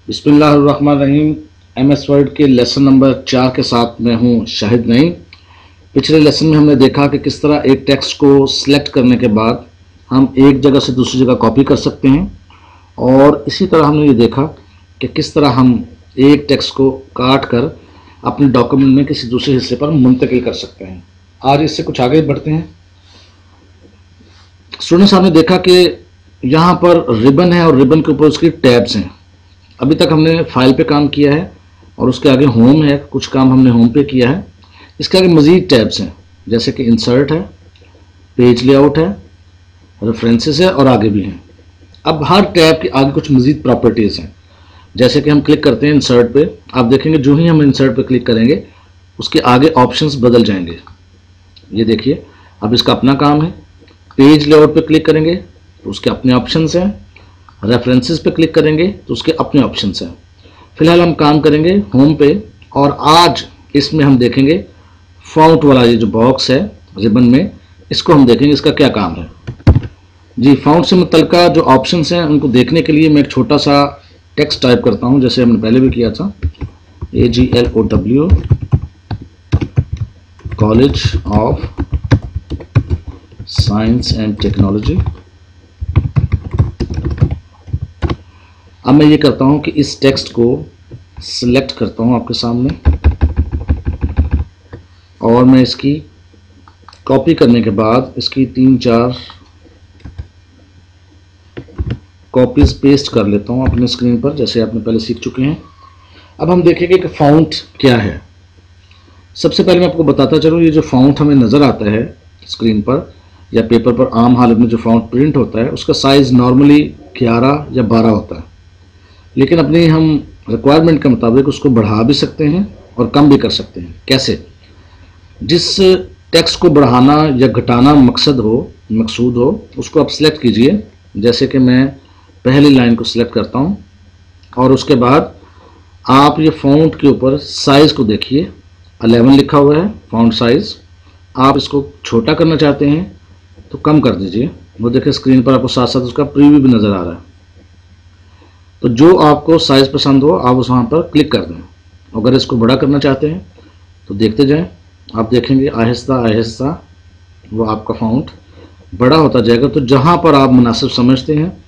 बिस्मिल्लाहिर्रहमानिर्रहीम। MS word के lesson number 4 के साथ मैं हूँ शाहिद नईम। पिछले लेसन में हमने देखा कि किस तरह एक टेक्स्ट को सिलेक्ट करने के बाद हम एक जगह से दूसरी जगह कॉपी कर सकते हैं, और इसी तरह हमने ये देखा कि किस तरह हम एक टेक्स्ट को काट कर अपने डॉक्यूमेंट में किसी दूसरे हिस्से पर मुंतकिल कर सकते हैं। आज इससे कुछ आगे बढ़ते हैं। स्टूडेंट्स, हमने देखा कि यहाँ पर रिबन है और रिबन के ऊपर उसकी टैब्स हैं। अभी तक हमने फाइल पे काम किया है और उसके आगे होम है, कुछ काम हमने होम पे किया है। इसके आगे मज़ीद टैब्स हैं, जैसे कि इंसर्ट है, पेज लेआउट है, रेफरेंसेस है और आगे भी हैं। अब हर टैब के आगे कुछ मज़ीद प्रॉपर्टीज़ हैं। जैसे कि हम क्लिक करते हैं इंसर्ट पे, आप देखेंगे जो ही हम इंसर्ट पे क्लिक करेंगे उसके आगे ऑप्शंस बदल जाएंगे। ये देखिए, अब इसका अपना काम है। पेज लेआउट पे क्लिक करेंगे तो उसके अपने ऑप्शंस हैं। रेफरेंसेस पे क्लिक करेंगे तो उसके अपने ऑप्शंस हैं। फिलहाल हम काम करेंगे होम पे, और आज इसमें हम देखेंगे फ़ॉन्ट वाला ये जो बॉक्स है रिबन में, इसको हम देखेंगे इसका क्या काम है। जी, फ़ॉन्ट से मुतल्लिका जो ऑप्शंस हैं उनको देखने के लिए मैं एक छोटा सा टेक्स्ट टाइप करता हूं, जैसे हमने पहले भी किया था। AGLOW college of science and technology. अब मैं ये करता हूं कि इस टेक्स्ट को सिलेक्ट करता हूं आपके सामने, और मैं इसकी कॉपी करने के बाद इसकी 3-4 कॉपीज पेस्ट कर लेता हूं अपने स्क्रीन पर, जैसे आपने पहले सीख चुके हैं। अब हम देखेंगे कि फ़ॉन्ट क्या है। सबसे पहले मैं आपको बताता चलूँ, ये जो फ़ॉन्ट हमें नज़र आता है स्क्रीन पर या पेपर पर आम हालत में जो फ़ॉन्ट प्रिंट होता है, उसका साइज़ नॉर्मली 11 या 12 होता है, लेकिन अपनी हम रिक्वायरमेंट के मुताबिक उसको बढ़ा भी सकते हैं और कम भी कर सकते हैं। कैसे? जिस टेक्स्ट को बढ़ाना या घटाना मकसूद हो उसको आप सिलेक्ट कीजिए। जैसे कि मैं पहली लाइन को सिलेक्ट करता हूं, और उसके बाद आप ये फ़ॉन्ट के ऊपर साइज़ को देखिए, 11 लिखा हुआ है फ़ॉन्ट साइज़। आप इसको छोटा करना चाहते हैं तो कम कर दीजिए। वो देखिए स्क्रीन पर आपको साथ साथ उसका प्रीव्यू भी नज़र आ रहा है। तो जो आपको साइज़ पसंद हो आप उस वहाँ पर क्लिक कर दें। अगर इसको बड़ा करना चाहते हैं तो देखते जाएं, आप देखेंगे आहिस्ता आहिस्ता वो आपका फ़ॉन्ट बड़ा होता जाएगा। तो जहाँ पर आप मुनासिब समझते हैं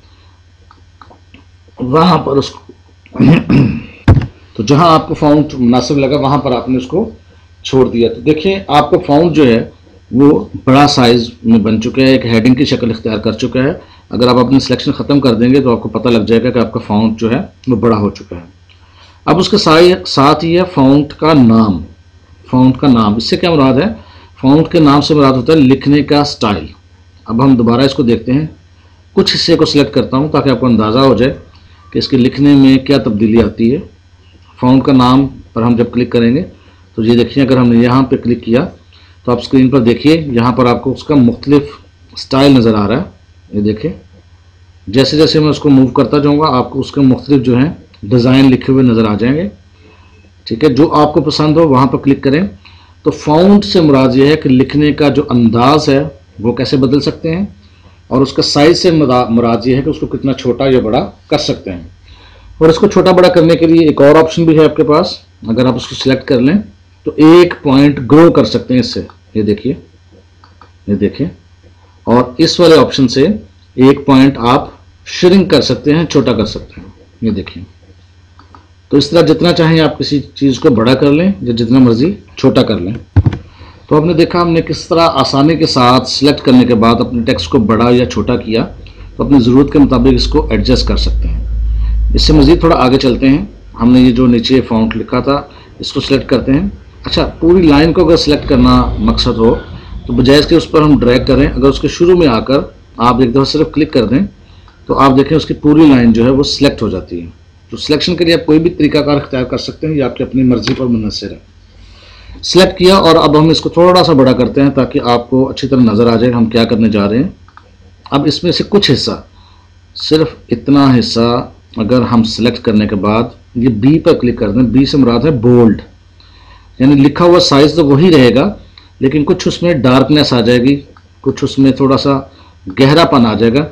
वहाँ पर उसको तो जहाँ आपको फ़ॉन्ट मुनासिब लगा वहाँ पर आपने उसको छोड़ दिया। तो देखिए आपका फ़ॉन्ट जो है वो बड़ा साइज़ में बन चुका है, एक हेडिंग की शक्ल इख्तियार कर चुका है। अगर आप अपनी सिलेक्शन ख़त्म कर देंगे तो आपको पता लग जाएगा कि आपका फ़ॉन्ट जो है वो बड़ा हो चुका है। अब उसके साथ ही है फ़ॉन्ट का नाम। फ़ॉन्ट का नाम, इससे क्या मुराद है? फ़ॉन्ट के नाम से मुराद होता है लिखने का स्टाइल। अब हम दोबारा इसको देखते हैं। कुछ हिस्से को सिलेक्ट करता हूँ ताकि आपको अंदाज़ा हो जाए कि इसके लिखने में क्या तब्दीली आती है। फ़ॉन्ट का नाम पर हम जब क्लिक करेंगे तो ये देखिए, अगर हमने यहाँ पर क्लिक किया तो आप स्क्रीन पर देखिए, यहाँ पर आपको उसका मुख्तलिफ स्टाइल नज़र आ रहा है। ये देखिए, जैसे जैसे मैं उसको मूव करता जाऊँगा आपको उसके मुख्तलिफ जो हैं डिज़ाइन लिखे हुए नज़र आ जाएंगे। ठीक है, जो आपको पसंद हो वहाँ पर क्लिक करें। तो फ़ॉन्ट से मुराद ये है कि लिखने का जो अंदाज़ है वो कैसे बदल सकते हैं, और उसका साइज़ से मुराद ये है कि उसको कितना छोटा या बड़ा कर सकते हैं। और इसको छोटा बड़ा करने के लिए एक और ऑप्शन भी है आपके पास। अगर आप उसको सिलेक्ट कर लें तो 1 पॉइंट ग्रो कर सकते हैं इससे। ये देखिए, ये देखिए, और इस वाले ऑप्शन से 1 पॉइंट आप श्रिंक कर सकते हैं, छोटा कर सकते हैं। ये देखिए, तो इस तरह जितना चाहें आप किसी चीज़ को बड़ा कर लें या जितना मर्जी छोटा कर लें। तो आपने देखा हमने किस तरह आसानी के साथ सिलेक्ट करने के बाद अपने टेक्स्ट को बड़ा या छोटा किया, तो अपनी ज़रूरत के मुताबिक इसको एडजस्ट कर सकते हैं। इससे मज़ीद थोड़ा आगे चलते हैं। हमने ये जो नीचे फ़ॉन्ट लिखा था इसको सिलेक्ट करते हैं। अच्छा, पूरी लाइन को अगर सिलेक्ट करना मकसद हो तो बजाय इसके उस पर हम ड्रैग करें, अगर उसके शुरू में आकर आप एक दफ़ा सिर्फ क्लिक कर दें तो आप देखें उसकी पूरी लाइन जो है वो सिलेक्ट हो जाती है। तो सिलेक्शन के लिए आप कोई भी तरीकाकार इख्तियार कर सकते हैं, या आपकी अपनी मर्जी पर मुनहसर है। सिलेक्ट किया, और अब हम इसको थोड़ा सा बड़ा करते हैं ताकि आपको अच्छी तरह नज़र आ जाए हम क्या करने जा रहे हैं। अब इसमें से कुछ हिस्सा, सिर्फ इतना हिस्सा अगर हम सिलेक्ट करने के बाद ये बी पर क्लिक कर दें, बी से मुराद है बोल्ड, यानी लिखा हुआ साइज तो वही रहेगा, लेकिन कुछ उसमें डार्कनेस आ जाएगी, कुछ उसमें थोड़ा सा गहरापन आ जाएगा,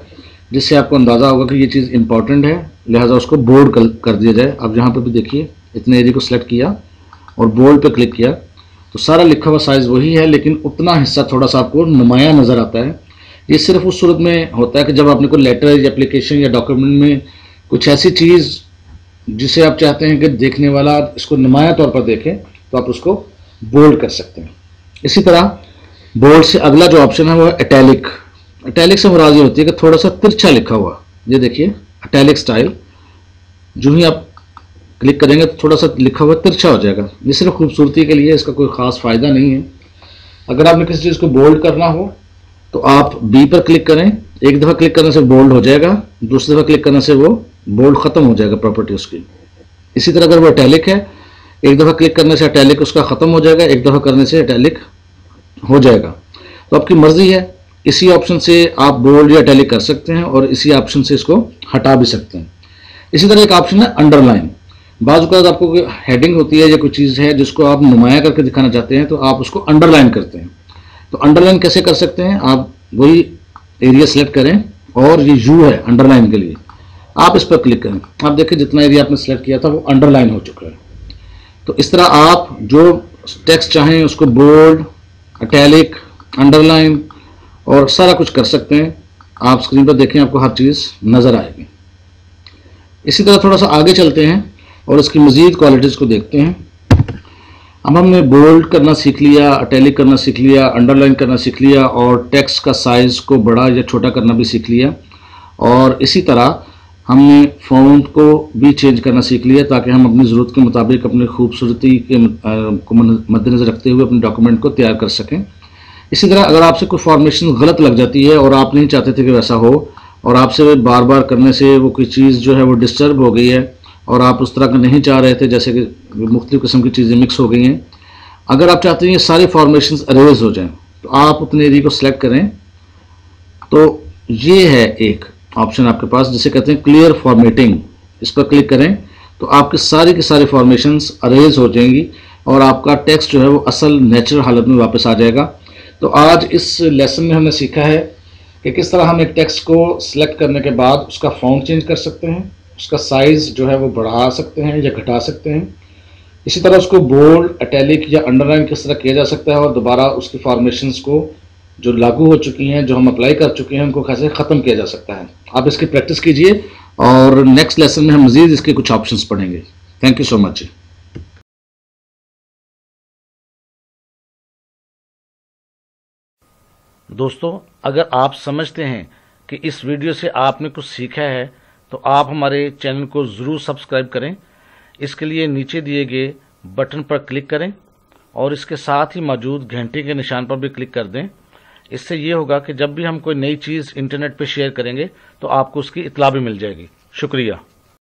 जिससे आपको अंदाज़ा होगा कि ये चीज़ इंपॉर्टेंट है, लिहाजा उसको बोल्ड कर दिया जाए। अब यहाँ पर भी देखिए, इतने एरिया को सिलेक्ट किया और बोल्ड पे क्लिक किया तो सारा लिखा हुआ साइज़ वही है, लेकिन उतना हिस्सा थोड़ा सा आपको नुमाया नज़र आता है। ये सिर्फ उस सूरत में होता है कि जब आपने कोई लेटर या एप्लीकेशन या डॉक्यूमेंट में कुछ ऐसी चीज़ जिसे आप चाहते हैं कि देखने वाला इसको नुमाया तौर पर देखे, तो आप उसको बोल्ड कर सकते हैं। इसी तरह बोल्ड से अगला जो ऑप्शन है वो है इटैलिक। इटैलिक से मुराद ये होती है कि थोड़ा सा तिरछा लिखा हुआ, ये देखिए इटैलिक स्टाइल, जो ही आप क्लिक करेंगे तो थोड़ा सा लिखा हुआ तिरछा हो जाएगा। ये सिर्फ खूबसूरती के लिए, इसका कोई ख़ास फ़ायदा नहीं है। अगर आपने किसी चीज़ को बोल्ड करना हो तो आप बी पर क्लिक करें, एक दफ़ा क्लिक करने से बोल्ड हो जाएगा, दूसरी दफ़ा क्लिक करने से वो बोल्ड ख़त्म हो जाएगा प्रॉपर्टी उसकी। इसी तरह अगर वो इटैलिक है, एक दफ़ा क्लिक करने से इटैलिक उसका ख़त्म हो जाएगा, एक दफ़ा करने से इटैलिक हो जाएगा। तो आपकी मर्ज़ी है, इसी ऑप्शन से आप बोल्ड या इटैलिक कर सकते हैं और इसी ऑप्शन से इसको हटा भी सकते हैं। इसी तरह एक ऑप्शन है अंडरलाइन। बाज़ औक़ात आपको कोई हेडिंग होती है या कोई चीज़ है जिसको आप नुमाया करके दिखाना चाहते हैं, तो आप उसको अंडरलाइन करते हैं। तो अंडरलाइन कैसे कर सकते हैं, आप वही एरिया सेलेक्ट करें और ये यू है अंडरलाइन के लिए, आप इस पर क्लिक करें। आप देखें जितना एरिया आपने सेलेक्ट किया था वो अंडरलाइन हो चुका है। तो इस तरह आप जो टेक्स्ट चाहें उसको बोल्ड, इटैलिक, अंडरलाइन और सारा कुछ कर सकते हैं। आप स्क्रीन पर देखें, आपको हर चीज़ नज़र आएगी। इसी तरह थोड़ा सा आगे चलते हैं और इसकी मज़ीद क्वालिटीज़ को देखते हैं। अब हमने बोल्ड करना सीख लिया, इटैलिक करना सीख लिया, अंडरलाइन करना सीख लिया और टेक्स्ट का साइज़ को बड़ा या छोटा करना भी सीख लिया। और इसी तरह हमने फ़ॉन्ट को भी चेंज करना सीख लिया ताकि हम अपनी ज़रूरत के मुताबिक अपनी खूबसूरती के को मद्देनज़र रखते हुए अपने डॉक्यूमेंट को तैयार कर सकें। इसी तरह अगर आपसे कोई फॉर्मेशन गलत लग जाती है और आप नहीं चाहते थे कि वैसा हो, और आपसे बार बार करने से वो कोई चीज़ जो है वो डिस्टर्ब हो गई है और आप उस तरह का नहीं चाह रहे थे, जैसे कि मुख्तलिफ़ किस्म की चीज़ें मिक्स हो गई हैं, अगर आप चाहते हैं ये सारी फॉर्मेशंस अरेज हो जाएं, तो आप अपने एरिया को सिलेक्ट करें। तो ये है एक ऑप्शन आपके पास जिसे कहते हैं क्लियर फॉर्मेटिंग। इस पर क्लिक करें तो आपकी सारी की सारी फॉर्मेशंस अरेज हो जाएंगी और आपका टेक्स्ट जो है वो असल नेचुरल हालत में वापस आ जाएगा। तो आज इस लेसन में हमने सीखा है कि किस तरह हम एक टेक्स्ट को सिलेक्ट करने के बाद उसका फॉन्ट चेंज कर सकते हैं, उसका साइज़ जो है वो बढ़ा सकते हैं या घटा सकते हैं। इसी तरह उसको बोल्ड, इटैलिक या अंडरलाइन किस तरह किया जा सकता है और दोबारा उसकी फॉर्मेशंस को जो लागू हो चुकी हैं, जो हम अप्लाई कर चुके हैं, उनको कैसे ख़त्म किया जा सकता है। आप इसकी प्रैक्टिस कीजिए और नेक्स्ट लेसन में हम मज़ीद इसके कुछ ऑप्शंस पढ़ेंगे। Thank you so much. दोस्तों, अगर आप समझते हैं कि इस वीडियो से आपने कुछ सीखा है तो आप हमारे चैनल को ज़रूर सब्सक्राइब करें। इसके लिए नीचे दिए गए बटन पर क्लिक करें और इसके साथ ही मौजूद घंटे के निशान पर भी क्लिक कर दें। इससे ये होगा कि जब भी हम कोई नई चीज़ इंटरनेट पर शेयर करेंगे तो आपको उसकी इत्तला भी मिल जाएगी। शुक्रिया।